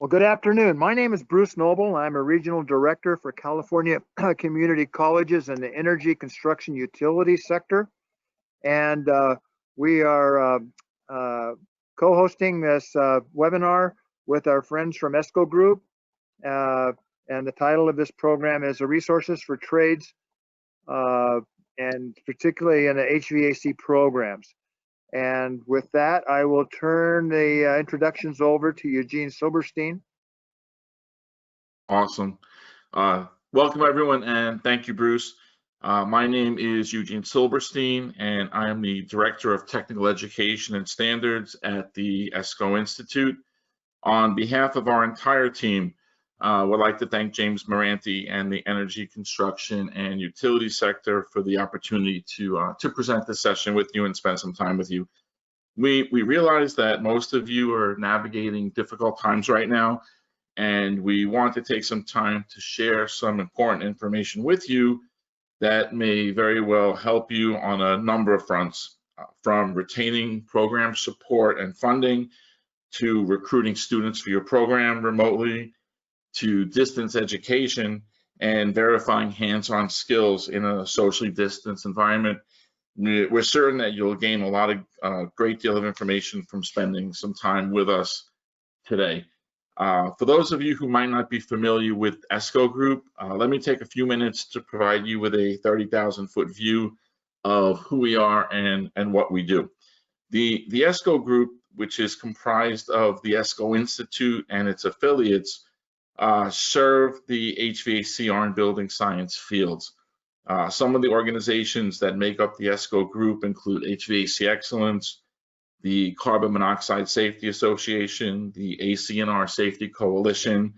Well, good afternoon. My name is Bruce Noble. I'm a regional director for California Community Colleges in the energy construction utility sector. And we are co-hosting this webinar with our friends from ESCO Group. And the title of this program is Resources for Trades, and particularly in the HVAC programs. And with that, I will turn the introductions over to Eugene Silberstein. Awesome. Welcome, everyone, and thank you, Bruce. My name is Eugene Silberstein, and I am the Director of Technical Education and Standards at the ESCO Institute. On behalf of our entire team, would like to thank James Moranti and the energy, construction, and utility sector for the opportunity to present this session with you and spend some time with you. We realize that most of you are navigating difficult times right now, and we want to take some time to share some important information with you that may very well help you on a number of fronts, from retaining program support and funding, to recruiting students for your program remotely, to distance education and verifying hands-on skills in a socially distanced environment. We're certain that you'll gain a great deal of information from spending some time with us today. For those of you who might not be familiar with ESCO Group, let me take a few minutes to provide you with a 30,000-foot view of who we are and what we do. The ESCO Group, which is comprised of the ESCO Institute and its affiliates, serve the HVACR and building science fields. Some of the organizations that make up the ESCO Group include HVAC Excellence, the Carbon Monoxide Safety Association, the ACNR Safety Coalition,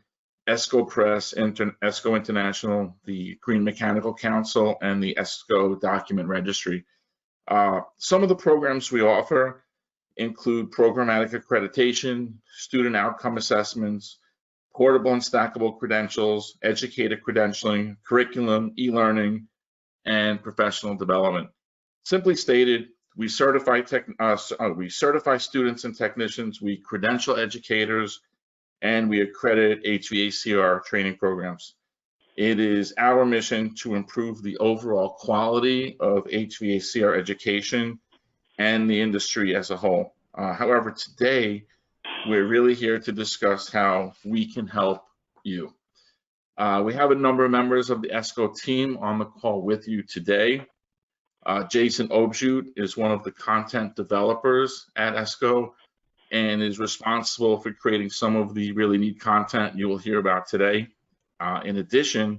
ESCO Press, ESCO International, the Green Mechanical Council, and the ESCO Document Registry. Some of the programs we offer include programmatic accreditation, student outcome assessments, portable and stackable credentials, educator credentialing, curriculum, e-learning, and professional development. Simply stated, we certify students and technicians, we credential educators, and we accredit HVACR training programs. It is our mission to improve the overall quality of HVACR education and the industry as a whole. However, today, we're really here to discuss how we can help you. We have a number of members of the ESCO team on the call with you today. Jason Objut is one of the content developers at ESCO and is responsible for creating some of the really neat content you will hear about today. In addition,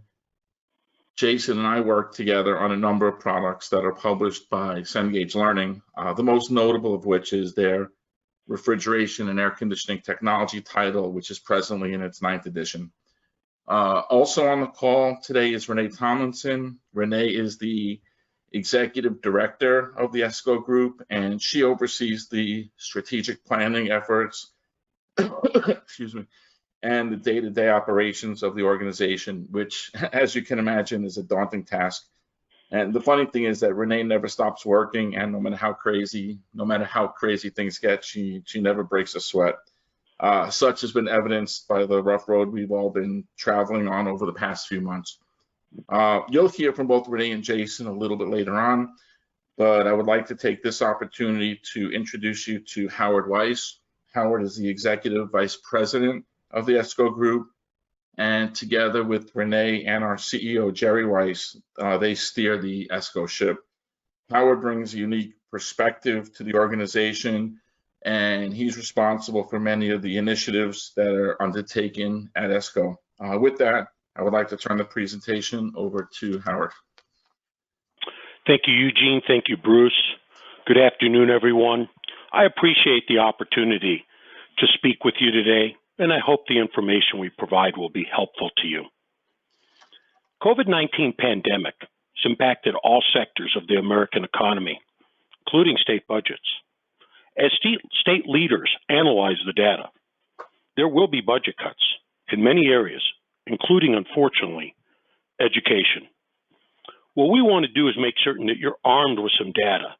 Jason and I work together on a number of products that are published by Cengage Learning, the most notable of which is their refrigeration and air conditioning technology title, which is presently in its 9th edition. Also on the call today is Renee Tomlinson. Renee is the executive director of the ESCO Group, and she oversees the strategic planning efforts excuse me, and the day-to-day operations of the organization, which, as you can imagine, is a daunting task. And the funny thing is that Renee never stops working, and no matter how crazy things get, she never breaks a sweat. Such has been evidenced by the rough road we've all been traveling on over the past few months. You'll hear from both Renee and Jason a little bit later on, but I would like to take this opportunity to introduce you to Howard Weiss. Howard is the Executive Vice President of the ESCO Group, and together with Renee and our CEO, Jerry Weiss, they steer the ESCO ship. Howard brings a unique perspective to the organization, and he's responsible for many of the initiatives that are undertaken at ESCO. With that, I would like to turn the presentation over to Howard. Thank you, Eugene. Thank you, Bruce. Good afternoon, everyone. I appreciate the opportunity to speak with you today, and I hope the information we provide will be helpful to you. COVID-19 pandemic has impacted all sectors of the American economy, including state budgets. As state leaders analyze the data, there will be budget cuts in many areas, including, unfortunately, education. What we want to do is make certain that you're armed with some data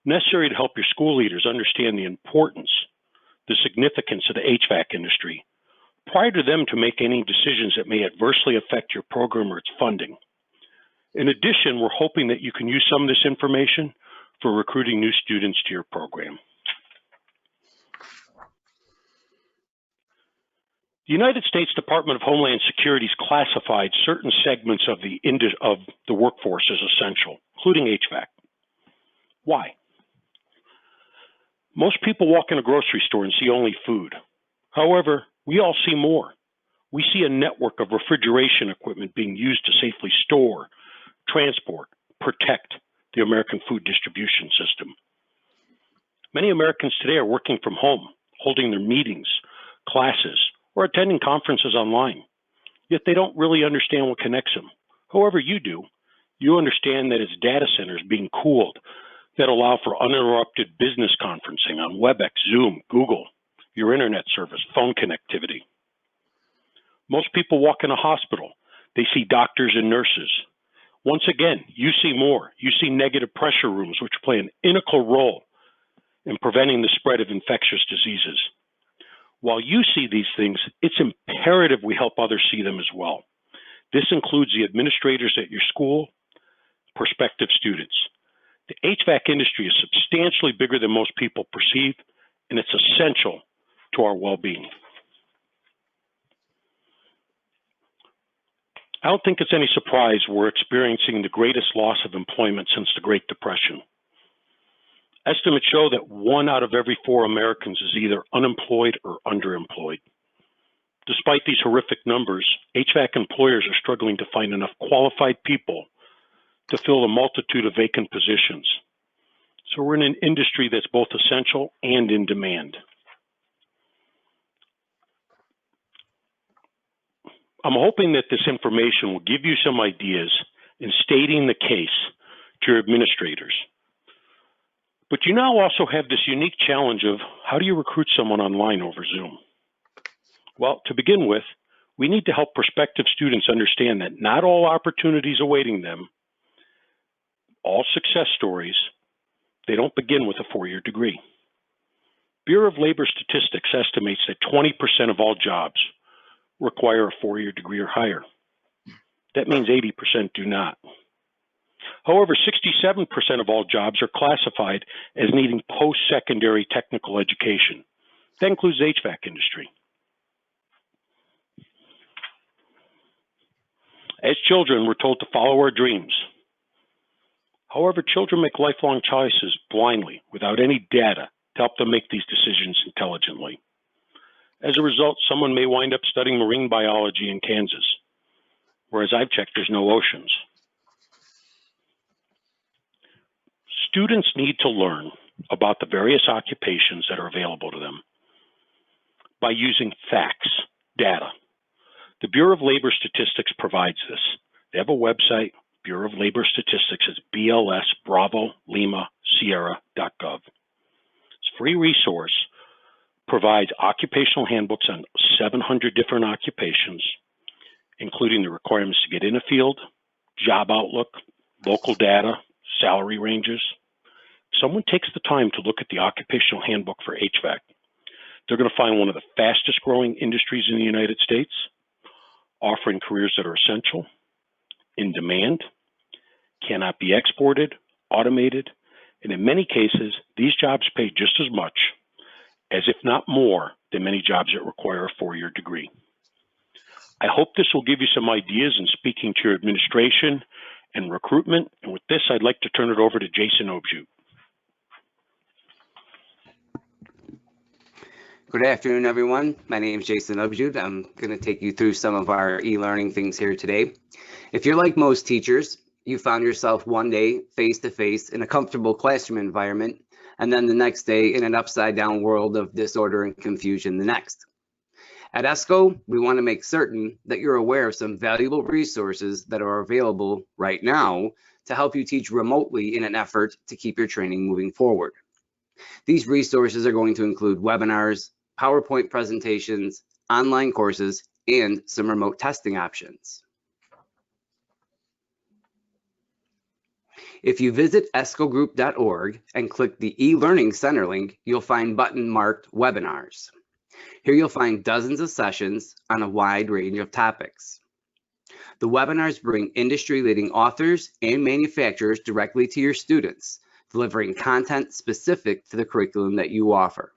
necessary to help your school leaders understand the importance, the significance of the HVAC industry, prior to them to make any decisions that may adversely affect your program or its funding. In addition, we're hoping that you can use some of this information for recruiting new students to your program. The United States Department of Homeland Security has classified certain segments of the workforce as essential, including HVAC. Why? Most people walk in a grocery store and see only food. However, we all see more. We see a network of refrigeration equipment being used to safely store, transport, protect the American food distribution system. Many Americans today are working from home, holding their meetings, classes, or attending conferences online, yet they don't really understand what connects them. However, you do. You understand that it's data centers being cooled that allow for uninterrupted business conferencing on WebEx, Zoom, Google, your internet service, phone connectivity. Most people walk in a hospital. They see doctors and nurses. Once again, you see more. You see negative pressure rooms, which play an integral role in preventing the spread of infectious diseases. While you see these things, it's imperative we help others see them as well. This includes the administrators at your school, prospective students. The HVAC industry is substantially bigger than most people perceive, and it's essential to our well-being. I don't think it's any surprise we're experiencing the greatest loss of employment since the Great Depression. Estimates show that 1 out of every 4 Americans is either unemployed or underemployed. Despite these horrific numbers, HVAC employers are struggling to find enough qualified people to fill a multitude of vacant positions. So we're in an industry that's both essential and in demand. I'm hoping that this information will give you some ideas in stating the case to your administrators. But you now also have this unique challenge of how do you recruit someone online over Zoom? Well, to begin with, we need to help prospective students understand that not all opportunities awaiting them, all success stories, they don't begin with a 4-year degree. Bureau of Labor Statistics estimates that 20% of all jobs require a 4-year degree or higher. That means 80% do not. However, 67% of all jobs are classified as needing post-secondary technical education. That includes the HVAC industry. As children, we're told to follow our dreams. However, children make lifelong choices blindly without any data to help them make these decisions intelligently. As a result, someone may wind up studying marine biology in Kansas, whereas I've checked there's no oceans. Students need to learn about the various occupations that are available to them by using facts, data. The Bureau of Labor Statistics provides this. They have a website, Bureau of Labor Statistics, is bls.bravo.lima.sierra.gov. It's a free resource, provides occupational handbooks on 700 different occupations, including the requirements to get in a field, job outlook, local data, salary ranges. If someone takes the time to look at the occupational handbook for HVAC, they're going to find one of the fastest growing industries in the United States, offering careers that are essential, in demand, cannot be exported, automated, and in many cases, these jobs pay just as much, as if not more, than many jobs that require a 4-year degree. I hope this will give you some ideas in speaking to your administration and recruitment. And with this, I'd like to turn it over to Jason Objute. Good afternoon, everyone. My name is Jason Objute. I'm going to take you through some of our e-learning things here today. If you're like most teachers, you found yourself one day face-to-face in a comfortable classroom environment, and then the next day in an upside-down world of disorder and confusion the next. At ESCO, we want to make certain that you're aware of some valuable resources that are available right now to help you teach remotely in an effort to keep your training moving forward. These resources are going to include webinars, PowerPoint presentations, online courses, and some remote testing options. If you visit escogroup.org and click the e-learning center link, you'll find button marked webinars. Here you'll find dozens of sessions on a wide range of topics. The webinars bring industry-leading authors and manufacturers directly to your students, delivering content specific to the curriculum that you offer.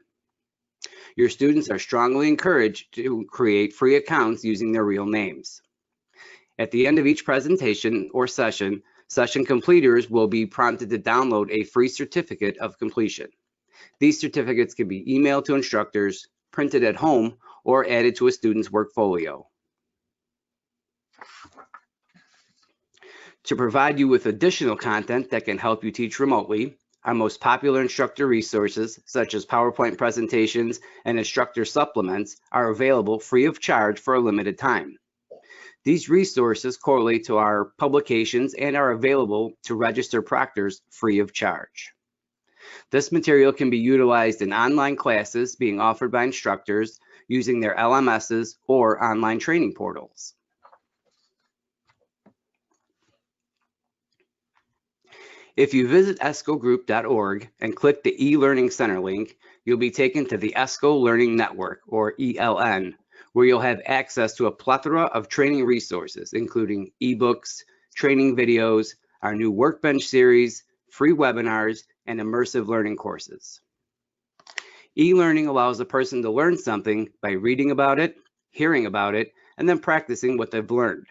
Your students are strongly encouraged to create free accounts using their real names. At the end of each presentation or session completers will be prompted to download a free certificate of completion. These certificates can be emailed to instructors, printed at home, or added to a student's workfolio. To provide you with additional content that can help you teach remotely, our most popular instructor resources, such as PowerPoint presentations and instructor supplements, are available free of charge for a limited time. These resources correlate to our publications and are available to register proctors free of charge. This material can be utilized in online classes being offered by instructors using their LMSs or online training portals. If you visit escogroup.org and click the eLearning Center link, you'll be taken to the ESCO Learning Network, or ELN, where you'll have access to a plethora of training resources, including ebooks, training videos, our new Workbench series, free webinars, and immersive learning courses. E-learning allows a person to learn something by reading about it, hearing about it, and then practicing what they've learned.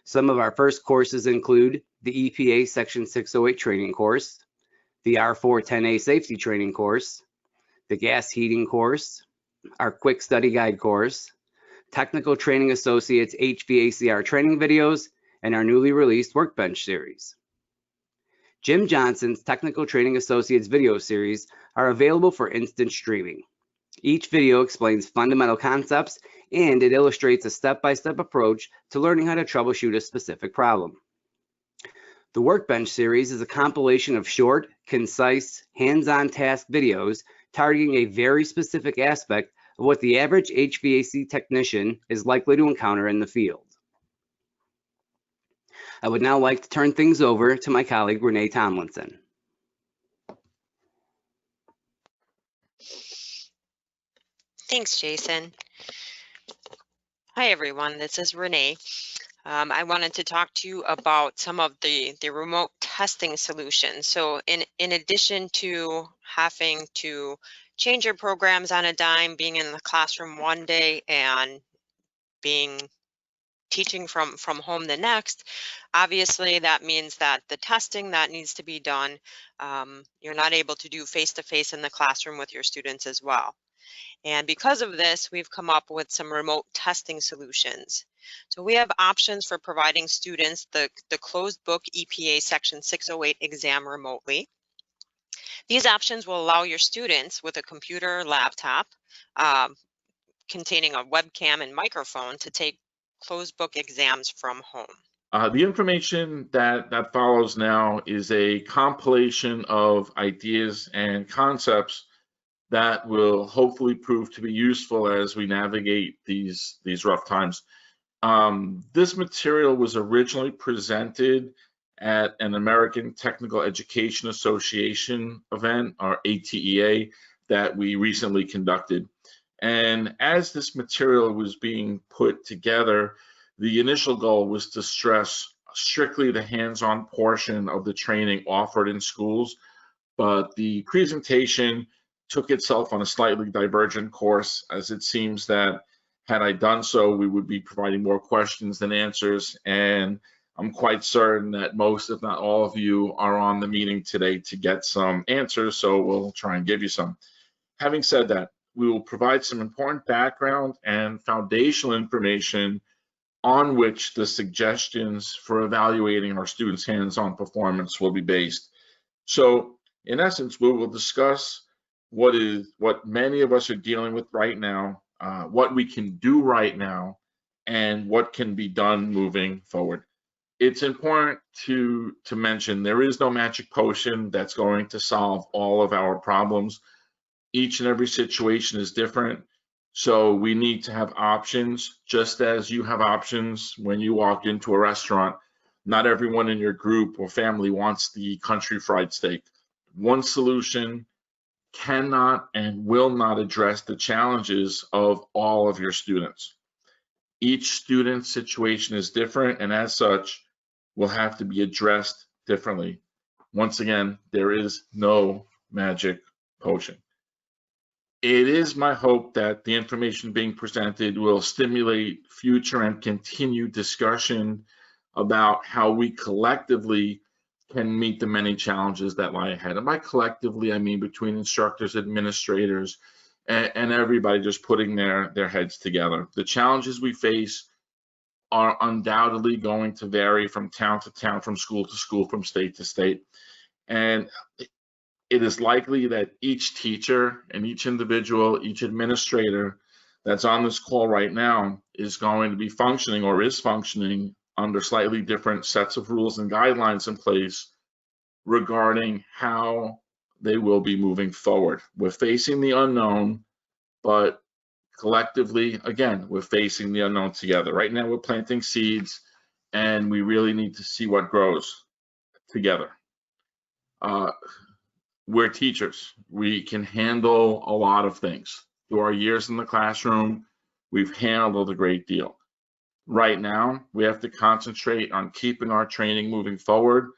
Some of our first courses include the EPA Section 608 training course, the R410A safety training course, the gas heating course, our quick study guide course, Technical Training Associates HVACR training videos, and our newly released Workbench series. Jim Johnson's Technical Training Associates video series are available for instant streaming. Each video explains fundamental concepts and it illustrates a step-by-step approach to learning how to troubleshoot a specific problem. The Workbench series is a compilation of short, concise, hands-on task videos targeting a very specific aspect of what the average HVAC technician is likely to encounter in the field. I would now like to turn things over to my colleague, Renee Tomlinson. Thanks, Jason. Hi, everyone. This is Renee. I wanted to talk to you about some of the remote testing solutions. So in addition to having to change your programs on a dime, being in the classroom one day and teaching from home the next, obviously that means that the testing that needs to be done, you're not able to do face-to-face in the classroom with your students as well. And because of this, we've come up with some remote testing solutions. So we have options for providing students the closed book EPA Section 608 exam remotely. These options will allow your students with a computer or laptop containing a webcam and microphone to take closed book exams from home. The information that follows now is a compilation of ideas and concepts that will hopefully prove to be useful as we navigate these rough times. This material was originally presented at an American Technical Education Association event, or ATEA, that we recently conducted. And as this material was being put together, the initial goal was to stress strictly the hands-on portion of the training offered in schools, but the presentation took itself on a slightly divergent course, as it seems that had I done so, we would be providing more questions than answers. And I'm quite certain that most, if not all of you, are on the meeting today to get some answers, so we'll try and give you some. Having said that, we will provide some important background and foundational information on which the suggestions for evaluating our students' hands-on performance will be based. So in essence, we will discuss what many of us are dealing with right now, what we can do right now, and what can be done moving forward. It's important to mention there is no magic potion that's going to solve all of our problems. Each and every situation is different, so we need to have options, just as you have options when you walk into a restaurant. Not everyone in your group or family wants the country fried steak. One solution cannot and will not address the challenges of all of your students. Each student's situation is different, and as such, will have to be addressed differently. Once again, there is no magic potion. It is my hope that the information being presented will stimulate future and continued discussion about how we collectively can meet the many challenges that lie ahead. And by collectively, I mean between instructors, administrators, and everybody just putting their heads together. The challenges we face are undoubtedly going to vary from town to town, from school to school, from state to state. And it is likely that each teacher and each individual, each administrator that's on this call right now is going to be functioning or is functioning under slightly different sets of rules and guidelines in place regarding how they will be moving forward. We're facing the unknown, but collectively, again, we're facing the unknown together. Right now, we're planting seeds, and we really need to see what grows together. We're teachers. We can handle a lot of things. Through our years in the classroom, we've handled a great deal. Right now, we have to concentrate on keeping our training moving forward.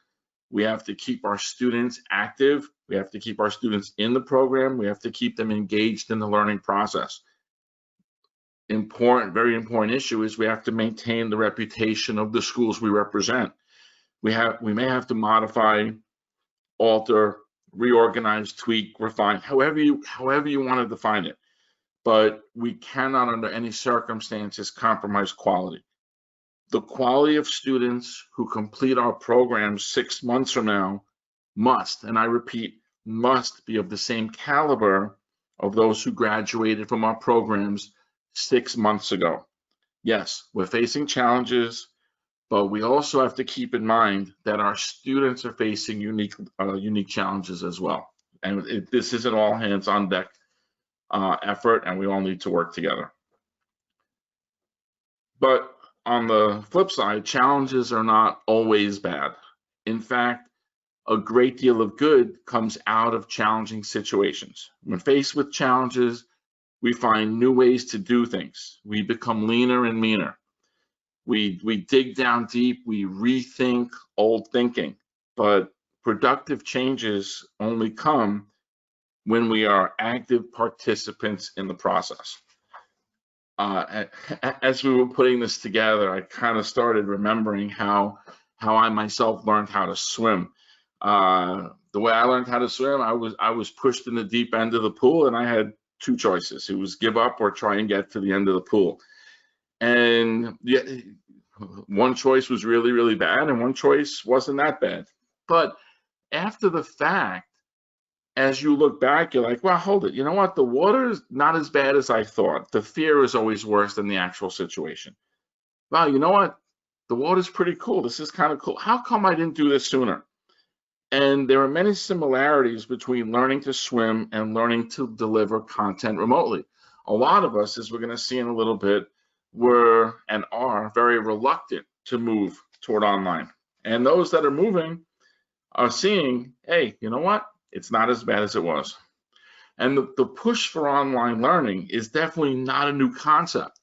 We have to keep our students active. We have to keep our students in the program. We have to keep them engaged in the learning process. Very important issue is we have to maintain the reputation of the schools we represent. We may have to modify, alter, reorganize, tweak, refine, however you want to define it. But we cannot under any circumstances compromise quality. The quality of students who complete our programs 6 months from now must, and I repeat, must be of the same caliber of those who graduated from our programs 6 months ago. Yes, we're facing challenges, but we also have to keep in mind that our students are facing unique challenges as well. And this is an all hands on deck effort, and we all need to work together. But on the flip side, challenges are not always bad. In fact, a great deal of good comes out of challenging situations. When faced with challenges, we find new ways to do things. We become leaner and meaner. We dig down deep, we rethink old thinking, but productive changes only come when we are active participants in the process. As we were putting this together, I kind of started remembering how I myself learned how to swim. The way I learned how to swim, I was pushed in the deep end of the pool, and I had two choices. It was give up or try and get to the end of the pool. And yeah, one choice was really, really bad, and one choice wasn't that bad. But after the fact, as you look back, you're like, well, hold it. You know what? The water is not as bad as I thought. The fear is always worse than the actual situation. Wow, you know what? The water's pretty cool. This is kind of cool. How come I didn't do this sooner? And there are many similarities between learning to swim and learning to deliver content remotely. A lot of us, as we're going to see in a little bit, were and are very reluctant to move toward online. And those that are moving are seeing, hey, you know what? It's not as bad as it was. And the push for online learning is definitely not a new concept.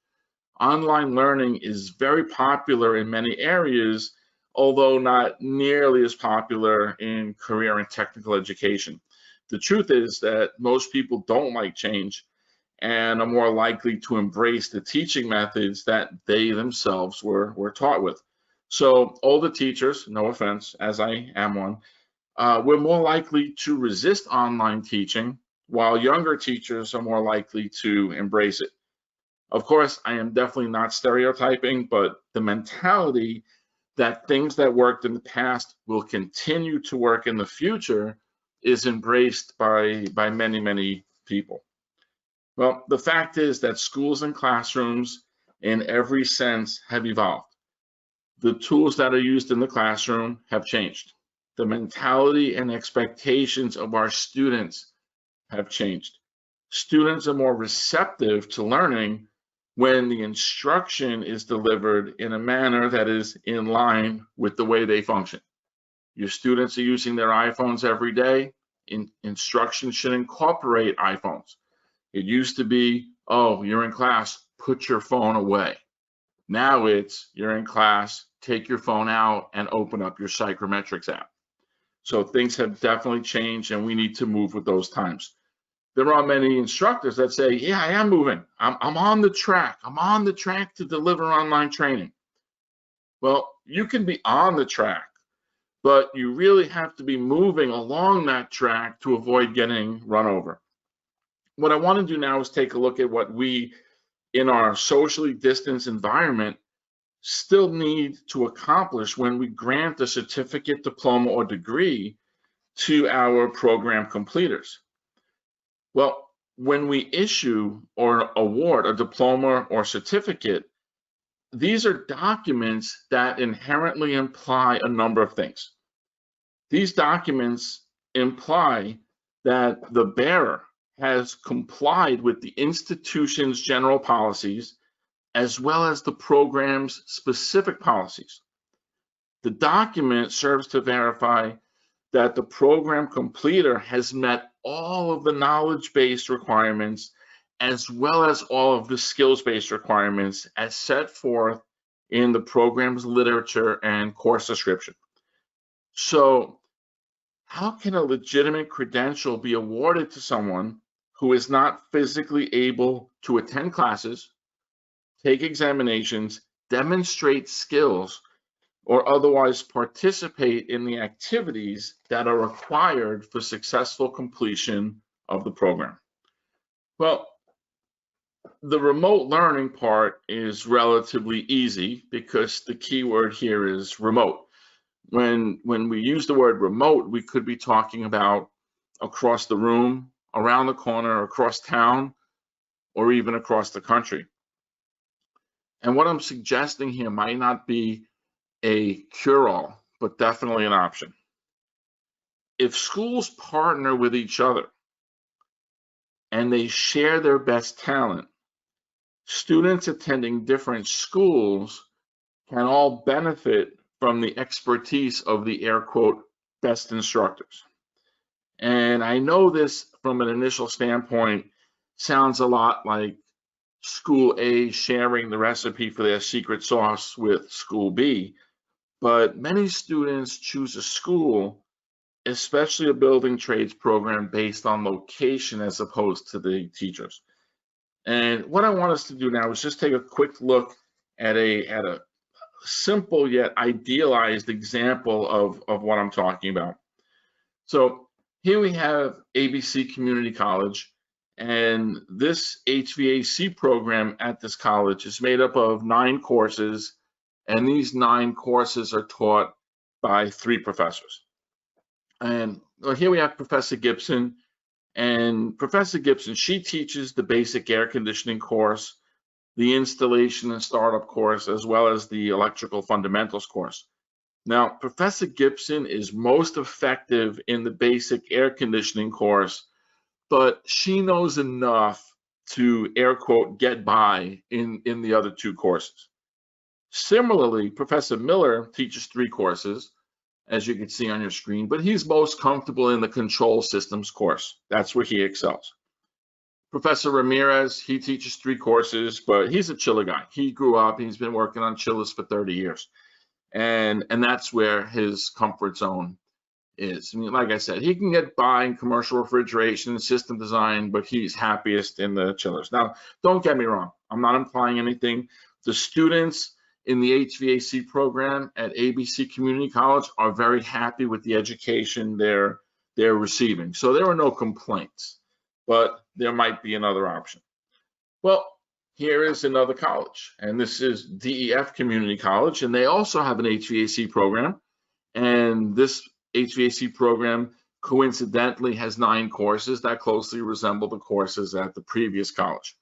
Online learning is very popular in many areas, although not nearly as popular in career and technical education. The truth is that most people don't like change and are more likely to embrace the teaching methods that they themselves were taught with. So older teachers, no offense, as I am one, we're more likely to resist online teaching, while younger teachers are more likely to embrace it. Of course, I am definitely not stereotyping, but the mentality that things that worked in the past will continue to work in the future is embraced by many, many people. Well, the fact is that schools and classrooms in every sense have evolved. The tools that are used in the classroom have changed. The mentality and expectations of our students have changed. Students are more receptive to learning when the instruction is delivered in a manner that is in line with the way they function. Your students are using their iPhones every day. instruction should incorporate iPhones. It used to be, oh, you're in class, put your phone away. Now it's, you're in class, take your phone out and open up your psychrometrics app. So things have definitely changed, and we need to move with those times. There are many instructors that say, yeah, I am moving. I'm on the track. I'm on the track to deliver online training. Well, you can be on the track, but you really have to be moving along that track to avoid getting run over. What I want to do now is take a look at what we, in our socially distanced environment, still need to accomplish when we grant a certificate, diploma, or degree to our program completers. Well, when we issue or award a diploma or certificate, these are documents that inherently imply a number of things. These documents imply that the bearer has complied with the institution's general policies as well as the program's specific policies. The document serves to verify that the program completer has met all of the knowledge-based requirements as well as all of the skills-based requirements as set forth in the program's literature and course description. So how can a legitimate credential be awarded to someone who is not physically able to attend classes, take examinations, demonstrate skills, or otherwise participate in the activities that are required for successful completion of the program? Well, the remote learning part is relatively easy because the key word here is remote. When we use the word remote, we could be talking about across the room, around the corner, across town, or even across the country. And what I'm suggesting here might not be a cure-all, but definitely an option. If schools partner with each other and they share their best talent, students attending different schools can all benefit from the expertise of the air quote best instructors. And I know this from an initial standpoint sounds a lot like school A sharing the recipe for their secret sauce with school B, but many students choose a school, especially a building trades program, based on location as opposed to the teachers. And what I want us to do now is just take a quick look at a simple yet idealized example of what I'm talking about. So here we have ABC Community College, and this HVAC program at this college is made up of 9 courses, and these 9 courses are taught by 3 professors. And here we have Professor Gibson, and Professor Gibson, she teaches the basic air conditioning course, the installation and startup course, as well as the electrical fundamentals course. Now, Professor Gibson is most effective in the basic air conditioning course, but she knows enough to, air quote, get by in the other 2 courses. Similarly, Professor Miller teaches 3 courses, as you can see on your screen, but he's most comfortable in the control systems course. That's where he excels. Professor Ramirez, he teaches 3 courses, but he's a chiller guy. He grew up, he's been working on chillers for 30 years. And that's where his comfort zone is. I mean, like I said, he can get by in commercial refrigeration and system design, but he's happiest in the chillers. Now, don't get me wrong. I'm not implying anything. The students in the HVAC program at ABC Community College are very happy with the education they're receiving. So there are no complaints, but there might be another option. Well, here is another college, and this is DEF Community College, and they also have an HVAC program, and this HVAC program coincidentally has 9 courses that closely resemble the courses at the previous college.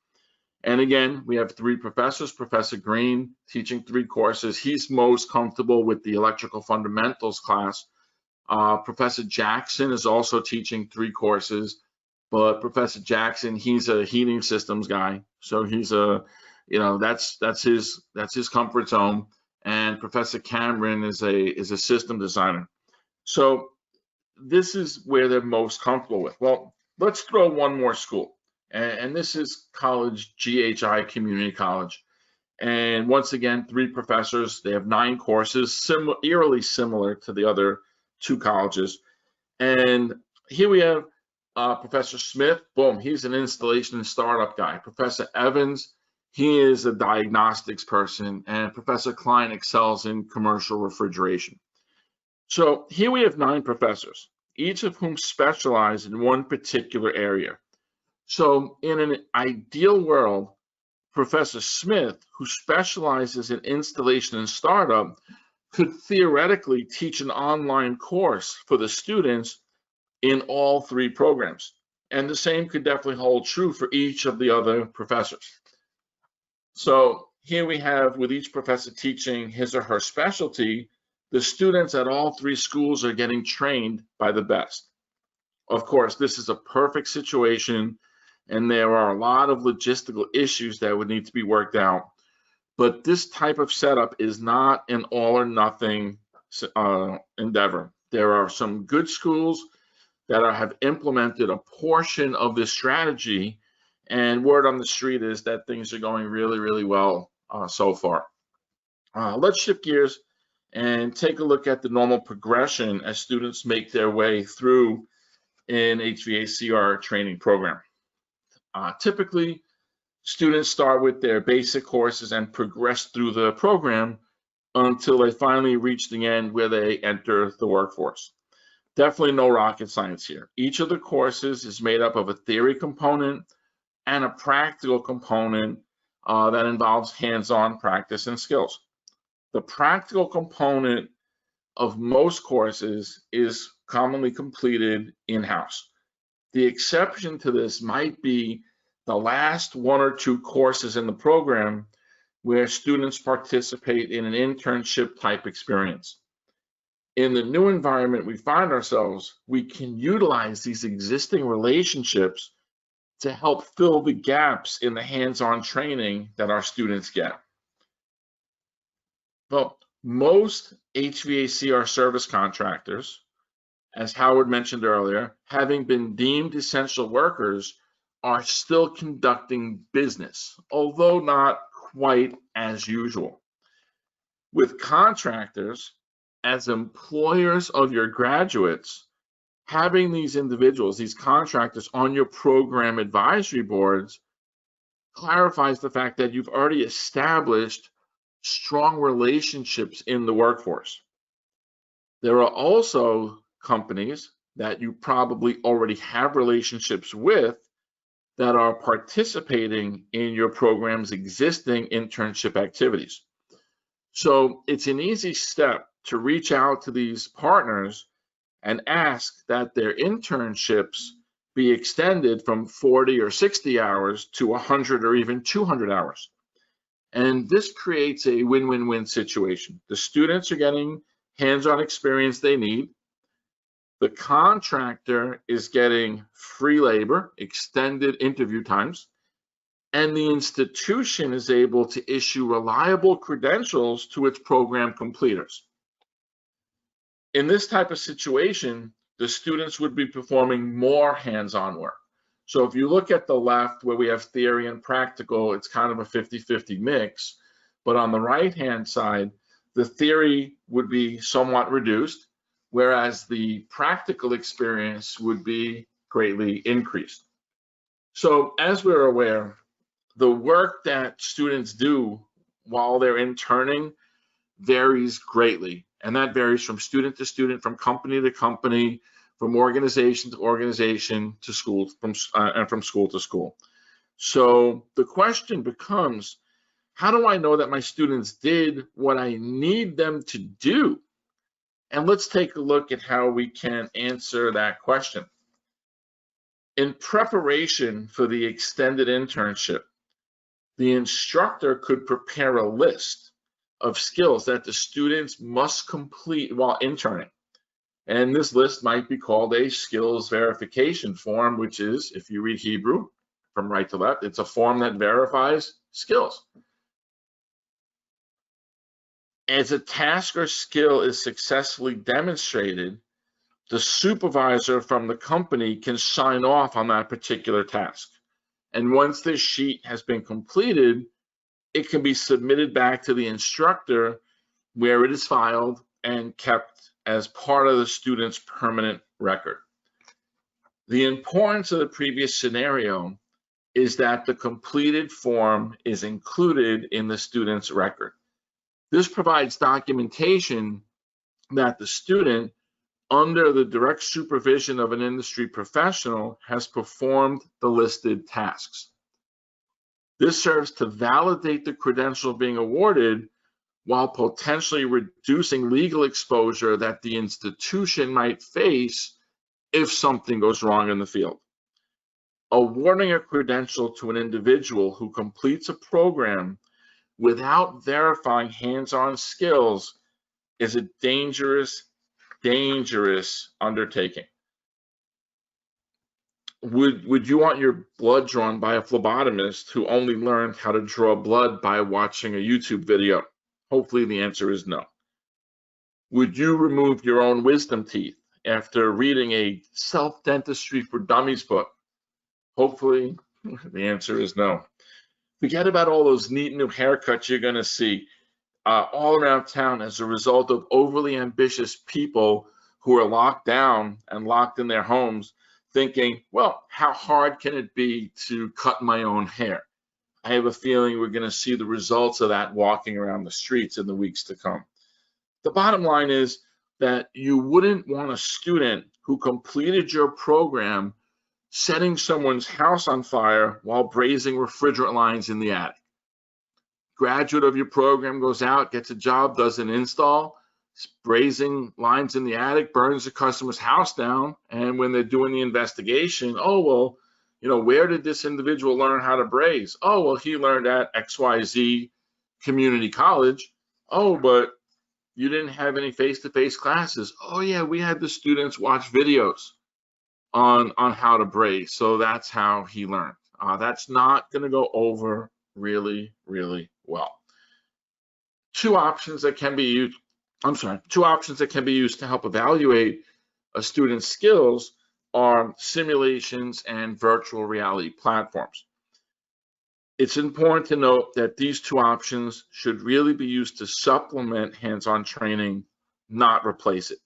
And again, we have 3 professors. Professor Green teaching 3 courses. He's most comfortable with the electrical fundamentals class. Professor Jackson is also teaching 3 courses, but Professor Jackson, he's a heating systems guy. So he's that's his comfort zone. And Professor Cameron is a system designer. So this is where they're most comfortable with. Well, let's throw one more school, and this is college, GHI Community College. And once again, 3 professors. They have 9 courses, eerily similar to the other 2 colleges. And here we have Professor Smith. Boom, he's an installation and startup guy. Professor Evans, he is a diagnostics person. And Professor Klein excels in commercial refrigeration. So here we have 9 professors, each of whom specialize in one particular area. So in an ideal world, Professor Smith, who specializes in installation and startup, could theoretically teach an online course for the students in all 3 programs. And the same could definitely hold true for each of the other professors. So here we have, with each professor teaching his or her specialty, the students at all 3 schools are getting trained by the best. Of course, this is a perfect situation, and there are a lot of logistical issues that would need to be worked out. But this type of setup is not an all or nothing endeavor. There are some good schools that have implemented a portion of this strategy, and word on the street is that things are going really, really well so far. Let's shift gears and take a look at the normal progression as students make their way through an HVACR training program. Typically, students start with their basic courses and progress through the program until they finally reach the end where they enter the workforce. Definitely no rocket science here. Each of the courses is made up of a theory component and a practical component that involves hands-on practice and skills. The practical component of most courses is commonly completed in-house. The exception to this might be the last 1 or 2 courses in the program where students participate in an internship type experience. In the new environment we find ourselves, we can utilize these existing relationships to help fill the gaps in the hands-on training that our students get. Well, most HVACR service contractors, as Howard mentioned earlier, having been deemed essential workers, are still conducting business, although not quite as usual. With contractors, as employers of your graduates, having these individuals, these contractors on your program advisory boards clarifies the fact that you've already established strong relationships in the workforce. There are also companies that you probably already have relationships with that are participating in your program's existing internship activities. So it's an easy step to reach out to these partners and ask that their internships be extended from 40 or 60 hours to 100 or even 200 hours. And this creates a win-win-win situation. The students are getting hands-on experience they need. The contractor is getting free labor, extended interview times, and the institution is able to issue reliable credentials to its program completers. In this type of situation, the students would be performing more hands-on work. So if you look at the left where we have theory and practical, it's kind of a 50-50 mix. But on the right-hand side, the theory would be somewhat reduced, whereas the practical experience would be greatly increased. So as we're aware, the work that students do while they're interning varies greatly. And that varies from student to student, from company to company, from organization to organization to school, and from school to school. So the question becomes, how do I know that my students did what I need them to do? And let's take a look at how we can answer that question. In preparation for the extended internship, the instructor could prepare a list of skills that the students must complete while interning. And this list might be called a skills verification form, which is, if you read Hebrew from right to left, it's a form that verifies skills. As a task or skill is successfully demonstrated, the supervisor from the company can sign off on that particular task. And once this sheet has been completed, it can be submitted back to the instructor where it is filed and kept as part of the student's permanent record. The importance of the previous scenario is that the completed form is included in the student's record. This provides documentation that the student, under the direct supervision of an industry professional, has performed the listed tasks. This serves to validate the credential being awarded while potentially reducing legal exposure that the institution might face if something goes wrong in the field. Awarding a credential to an individual who completes a program without verifying hands-on skills is a dangerous undertaking. Would you want your blood drawn by a phlebotomist who only learned how to draw blood by watching a YouTube video? Hopefully the answer is no. Would you remove your own wisdom teeth after reading a Self-Dentistry for Dummies book? Hopefully the answer is no. Forget about all those neat new haircuts you're going to see all around town as a result of overly ambitious people who are locked down and locked in their homes thinking, well, how hard can it be to cut my own hair? I have a feeling we're going to see the results of that walking around the streets in the weeks to come. The bottom line is that you wouldn't want a student who completed your program setting someone's house on fire while brazing refrigerant lines in the attic. Graduate of your program goes out, gets a job, does an install, brazing lines in the attic, burns the customer's house down, and when they're doing the investigation, oh, well, you know, where did this individual learn how to braze? Oh, well, he learned at XYZ community college. Oh, but you didn't have any face-to-face classes. Oh, yeah, we had the students watch videos on how to braze, so that's how he learned. That's not going to go over really, really well. Two options that can be used to help evaluate a student's skills are simulations and virtual reality platforms. It's important to note that these two options should really be used to supplement hands-on training, not replace it.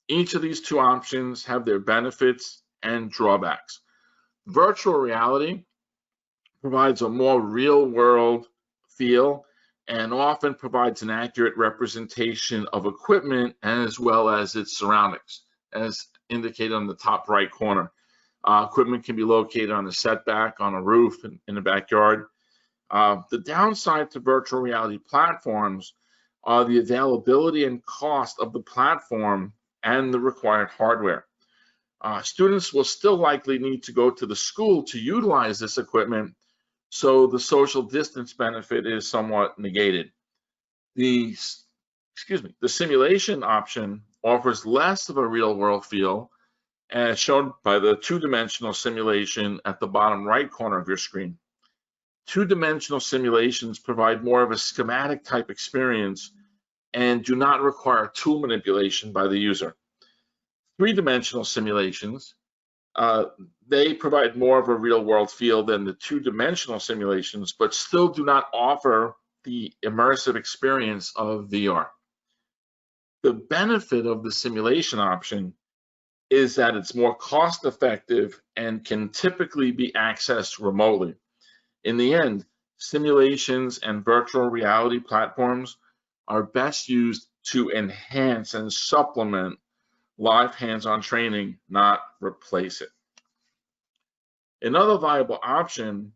Each of these two options have their benefits and drawbacks. Virtual reality provides a more real-world feel and often provides an accurate representation of equipment as well as its surroundings, as indicated on the top right corner. Equipment can be located on a setback, on a roof, in the backyard. The downside to virtual reality platforms are the availability and cost of the platform and the required hardware. Students will still likely need to go to the school to utilize this equipment, so the social distance benefit is somewhat negated. The simulation option offers less of a real-world feel, as shown by the two-dimensional simulation at the bottom right corner of your screen. Two-dimensional simulations provide more of a schematic type experience and do not require tool manipulation by the user. Three-dimensional simulations, they provide more of a real-world feel than the two-dimensional simulations, but still do not offer the immersive experience of VR. The benefit of the simulation option is that it's more cost-effective and can typically be accessed remotely. In the end, simulations and virtual reality platforms are best used to enhance and supplement live hands-on training, not replace it. Another viable option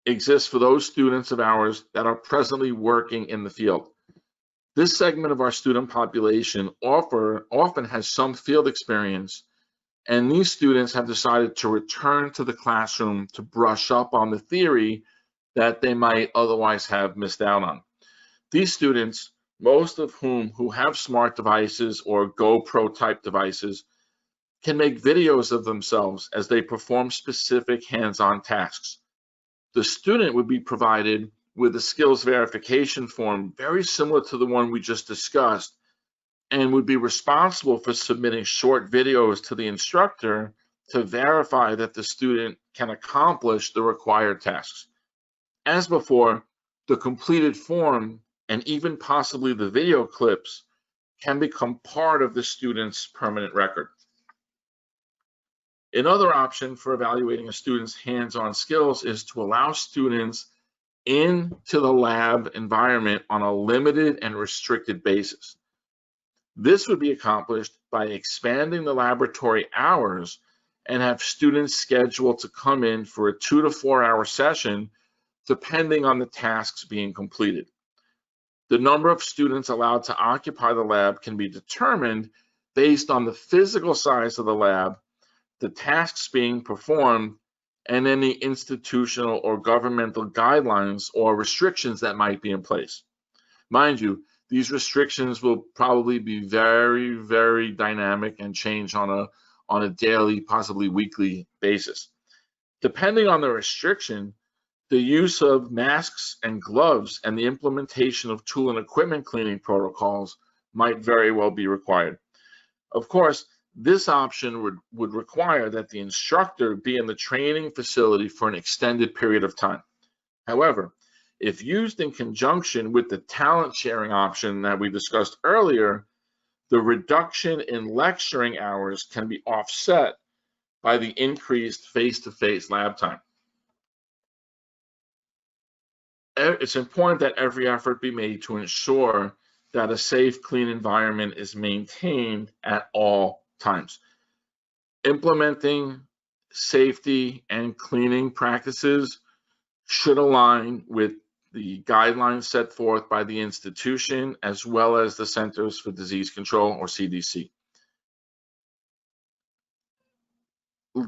exists for those students of ours that are presently working in the field. This segment of our student population often has some field experience, and these students have decided to return to the classroom to brush up on the theory that they might otherwise have missed out on. These students, most of whom have smart devices or GoPro type devices, can make videos of themselves as they perform specific hands-on tasks. The student would be provided with a skills verification form very similar to the one we just discussed and would be responsible for submitting short videos to the instructor to verify that the student can accomplish the required tasks. As before, the completed form and even possibly the video clips can become part of the student's permanent record. Another option for evaluating a student's hands-on skills is to allow students into the lab environment on a limited and restricted basis. This would be accomplished by expanding the laboratory hours and have students scheduled to come in for a 2 to 4 hour session, depending on the tasks being completed. The number of students allowed to occupy the lab can be determined based on the physical size of the lab, the tasks being performed, and any institutional or governmental guidelines or restrictions that might be in place. Mind you, these restrictions will probably be very, very dynamic and change on a daily, possibly weekly basis. Depending on the restriction, the use of masks and gloves and the implementation of tool and equipment cleaning protocols might very well be required. Of course, this option would require that the instructor be in the training facility for an extended period of time. However, if used in conjunction with the talent sharing option that we discussed earlier, the reduction in lecturing hours can be offset by the increased face-to-face lab time. It's important that every effort be made to ensure that a safe, clean environment is maintained at all times. Implementing safety and cleaning practices should align with the guidelines set forth by the institution as well as the Centers for Disease Control, or CDC.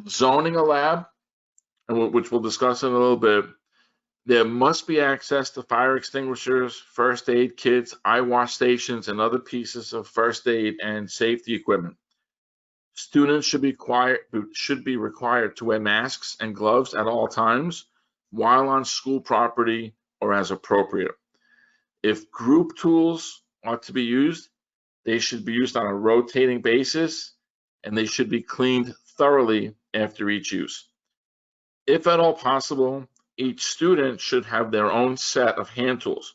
Zoning a lab, which we'll discuss in a little bit, there must be access to fire extinguishers, first aid kits, eye wash stations, and other pieces of first aid and safety equipment. Students should be required to wear masks and gloves at all times while on school property or as appropriate. If group tools are to be used, they should be used on a rotating basis, and they should be cleaned thoroughly after each use. If at all possible, each student should have their own set of hand tools.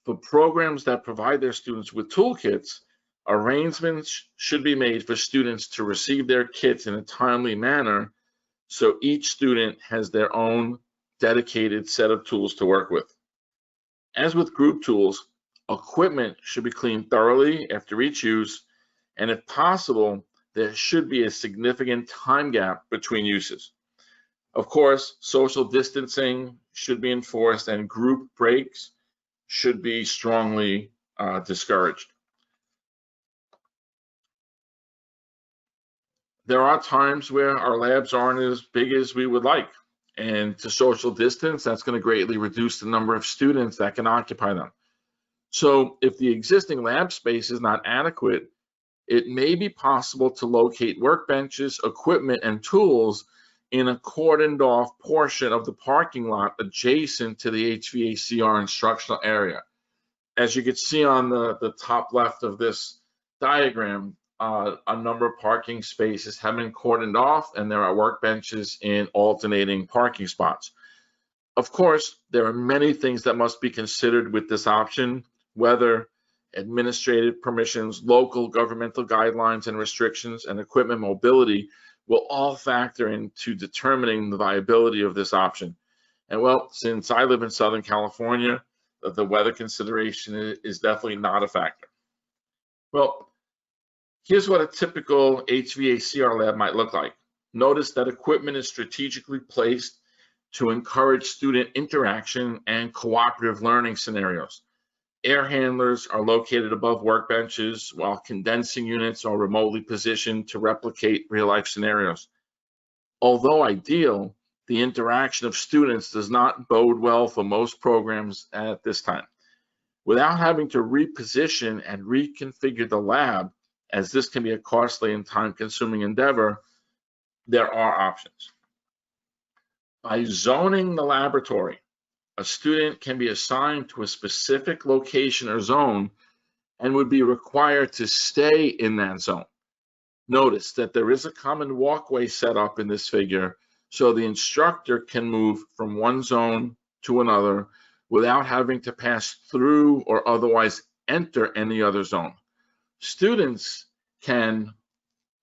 For programs that provide their students with toolkits, arrangements should be made for students to receive their kits in a timely manner, so each student has their own dedicated set of tools to work with. As with group tools, equipment should be cleaned thoroughly after each use, and if possible, there should be a significant time gap between uses. Of course, social distancing should be enforced, and group breaks should be strongly discouraged. There are times where our labs aren't as big as we would like, and to social distance, that's going to greatly reduce the number of students that can occupy them. So if the existing lab space is not adequate, it may be possible to locate workbenches, equipment, and tools in a cordoned off portion of the parking lot adjacent to the HVACR instructional area. As you can see on the top left of this diagram, a number of parking spaces have been cordoned off, and there are workbenches in alternating parking spots. Of course, there are many things that must be considered with this option, whether administrative permissions, local governmental guidelines and restrictions, and equipment mobility will all factor into determining the viability of this option. And well, since I live in Southern California, the weather consideration is definitely not a factor. Well, here's what a typical HVACR lab might look like. Notice that equipment is strategically placed to encourage student interaction and cooperative learning scenarios. Air handlers are located above workbenches, while condensing units are remotely positioned to replicate real-life scenarios. Although ideal, the interaction of students does not bode well for most programs at this time. Without having to reposition and reconfigure the lab, as this can be a costly and time-consuming endeavor, there are options. By zoning the laboratory, a student can be assigned to a specific location or zone and would be required to stay in that zone. Notice that there is a common walkway set up in this figure, so the instructor can move from one zone to another without having to pass through or otherwise enter any other zone. Students can,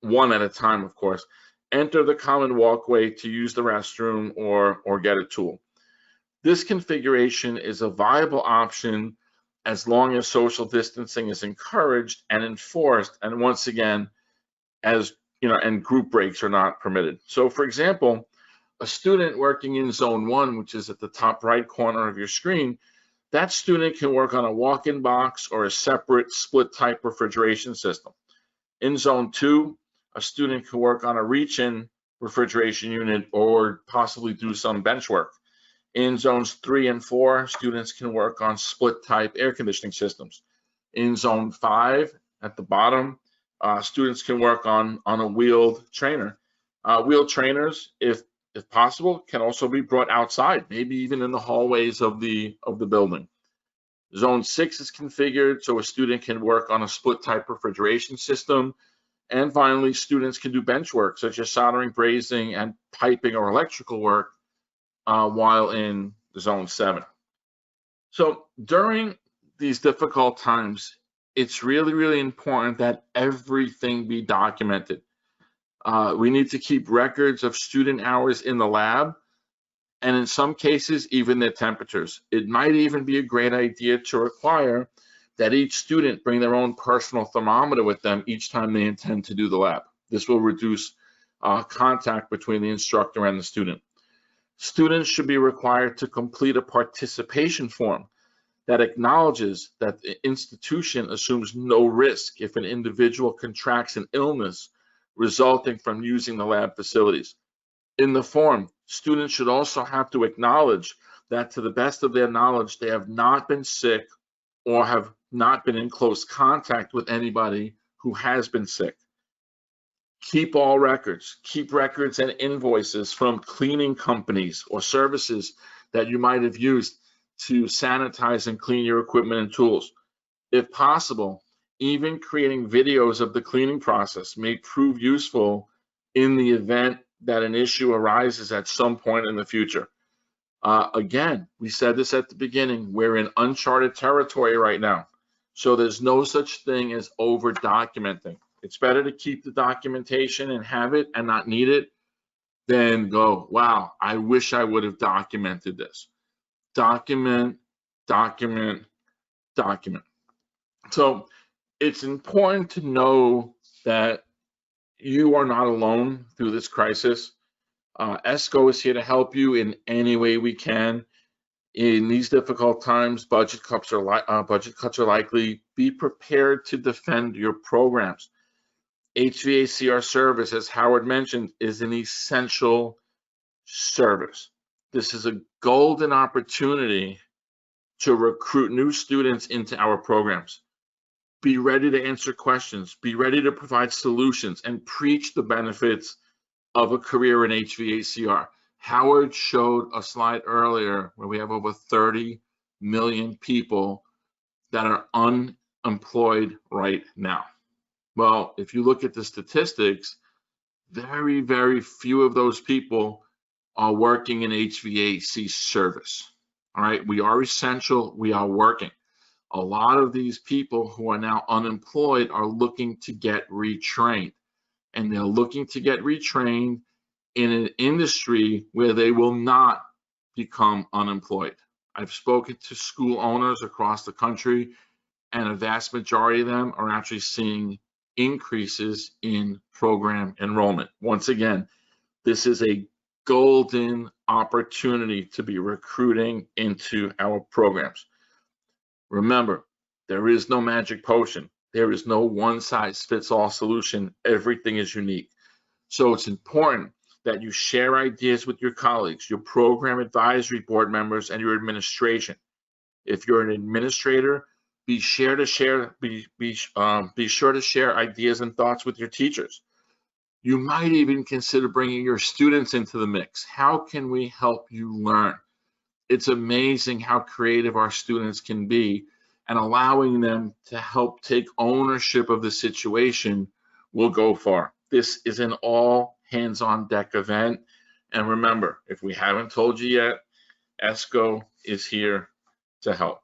one at a time, of course, enter the common walkway to use the restroom or get a tool. This configuration is a viable option as long as social distancing is encouraged and enforced, and once again, as you know, and group breaks are not permitted. So for example, a student working in zone 1, which is at the top right corner of your screen, that student can work on a walk-in box or a separate split type refrigeration system. In zone 2, a student can work on a reach-in refrigeration unit or possibly do some bench work. In zones 3 and 4, students can work on split type air conditioning systems. In zone 5, at the bottom, students can work on a wheeled trainer. Wheeled trainers, if possible, can also be brought outside, maybe even in the hallways of the building. Zone 6 is configured so a student can work on a split type refrigeration system. And finally, students can do bench work such as soldering, brazing, and piping or electrical work while in zone 7. So during these difficult times, it's really, really important that everything be documented. We need to keep records of student hours in the lab, and in some cases, even their temperatures. It might even be a great idea to require that each student bring their own personal thermometer with them each time they intend to do the lab. This will reduce contact between the instructor and the student. Students should be required to complete a participation form that acknowledges that the institution assumes no risk if an individual contracts an illness resulting from using the lab facilities. In the form, students should also have to acknowledge that to the best of their knowledge, they have not been sick or have not been in close contact with anybody who has been sick. Keep all records. Keep records and invoices from cleaning companies or services that you might have used to sanitize and clean your equipment and tools. If possible, even creating videos of the cleaning process may prove useful in the event that an issue arises at some point in the future. Again, we said this at the beginning, we're in uncharted territory right now. So there's no such thing as over documenting. It's better to keep the documentation and have it and not need it than go, wow, I wish I would have documented this. Document, document, document. So it's important to know that you are not alone through this crisis. ESCO is here to help you in any way we can. In these difficult times, budget cuts are likely. Be prepared to defend your programs. HVACR service, as Howard mentioned, is an essential service. This is a golden opportunity to recruit new students into our programs. Be ready to answer questions, be ready to provide solutions, and preach the benefits of a career in HVACR. Howard showed a slide earlier where we have over 30 million people that are unemployed right now. Well, if you look at the statistics, very, very few of those people are working in HVAC service. All right, we are essential, we are working. A lot of these people who are now unemployed are looking to get retrained, and they're looking to get retrained in an industry where they will not become unemployed. I've spoken to school owners across the country, and a vast majority of them are actually seeing increases in program enrollment. Once again, this is a golden opportunity to be recruiting into our programs. Remember, there is no magic potion. There is no one-size-fits-all solution. Everything is unique. So it's important that you share ideas with your colleagues, your program advisory board members, and your administration. If you're an administrator, be sure to share ideas and thoughts with your teachers. You might even consider bringing your students into the mix. How can we help you learn? It's amazing how creative our students can be, and allowing them to help take ownership of the situation will go far. This is an all hands on deck event. And remember, if we haven't told you yet, ESCO is here to help.